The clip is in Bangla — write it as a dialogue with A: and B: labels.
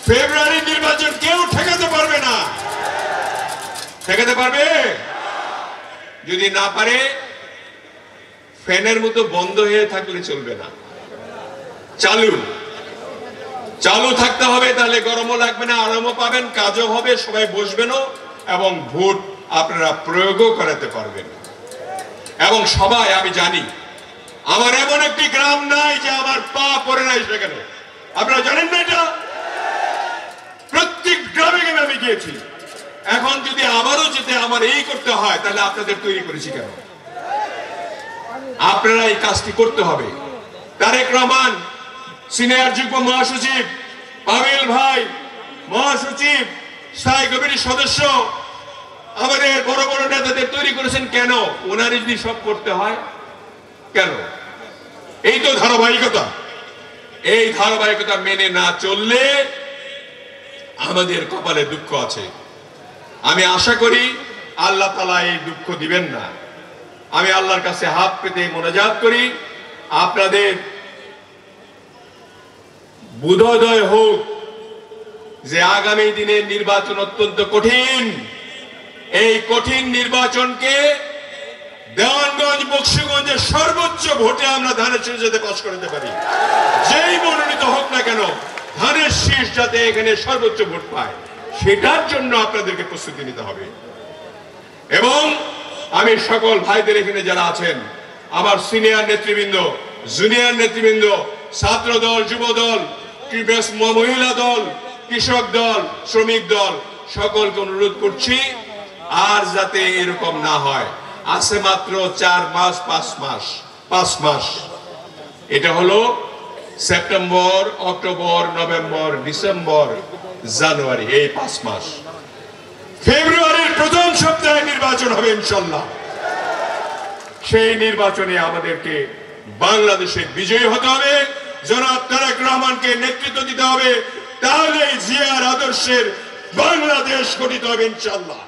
A: ফেব্রুয়ারি নির্বাচন কেউ ঠেকাতে পারবে না। ঠেকাতে পারবে? যদি না পারে, ফ্যানের মতো বন্ধ হয়ে থাকলে চলবে না, চালু থাকতে হবে। তাহলে গরমও লাগবে না, আরামও পাবেন, কাজও হবে, সবাই বসবেনও এবং ভোট আপনারা প্রয়োগও করাতে পারবেন। এবং সবাই, আমি জানি আমার এমন একটি গ্রাম নাই যে আমার পা পড়ে নাই সেখানে। আপনারা জানেন না এটা? প্রত্যেক গ্রামে গ্রামে আমি গিয়েছি। এখন যদি আবারও যেতে আমার এই করতে হয়, তাহলে আপনাদের তৈরি করেছি কেন? আপনারা এই কাজটি করতে হবে। তারেক রহমান সিনিয়র যুগ্ম মহাসচিব, পাবেল ভাই মহাসচিব, স্থায়ী কমিটির সদস্য, আমাদের বড় বড় নেতাদের তৈরি করেছেন কেন? ওনারই যদি সব করতে হয় কেন? এই তো ধারাবাহিকতা। এই ধারাবাহিকতা মেনে না চললে আমাদের কপালে দুঃখ আছে। আমি আশা করি আল্লাহ তাআলা এই দুঃখ দিবেন না। আমি আল্লাহর কাছে হাত পেতে মোনাজাত করি, আপনাদের বোধোদয় হোক যে আগামী দিনের নির্বাচন অত্যন্ত কঠিন। এই কঠিন নির্বাচনকে দেওয়ানগঞ্জ, বকশীগঞ্জের সর্বোচ্চ ভোটে আমরা ধানের শীষ যাতে পাস করতে পারি। যেই মনোনীত হোক না কেন, ধানের শীষ যাতে এখানে সর্বোচ্চ ভোট পায়, সেটার জন্য আপনাদেরকে প্রস্তুতি নিতে হবে। এবং আমি সকল ভাইদের এখানে যারা আছেন, আমার সিনিয়র নেতৃবৃন্দ, জুনিয়র নেতৃবৃন্দ, ছাত্র দল, যুব দল, মহিলা দল, কৃষক দল, শ্রমিক দল, সকলকে অনুরোধ করছি আর যাতে এরকম না হয়। আছে মাত্র 4 মাস, 5 মাস। এটা হলো সেপ্টেম্বর, অক্টোবর, নভেম্বর, ডিসেম্বর, জানুয়ারি, এই 5 মাস। ফেব্রুয়ারির প্রথম সপ্তাহে নির্বাচন হবে ইনশাআল্লাহ। সেই নির্বাচনে আমাদেরকে বাংলাদেশে বিজয়ী হতে হবে, জনাব তারেক রহমানকে নেতৃত্ব দিতে হবে, তাহলে জিয়ার আদর্শের বাংলাদেশ গঠিত হবে ইনশাআল্লাহ।